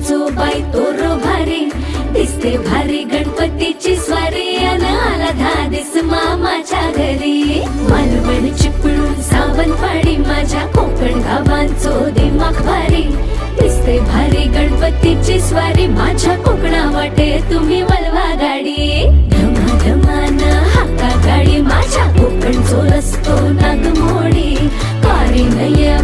गावांचो बाई तोरो भारी दिसते भारी गणपतीची स्वारी अन आला धादिस मामाच्या घरी मालवण चिपळूण सावंतवाडी माझ्या कोकण गावांचो दिमाग भारी दिसते भारी गणपतीची स्वारी माझ्या कोकणा वाटे तुम्ही वलवा गाडी धमाधमान हाका गाडी माझ्या कोकणचो रस्तो नागमोडी कारी नये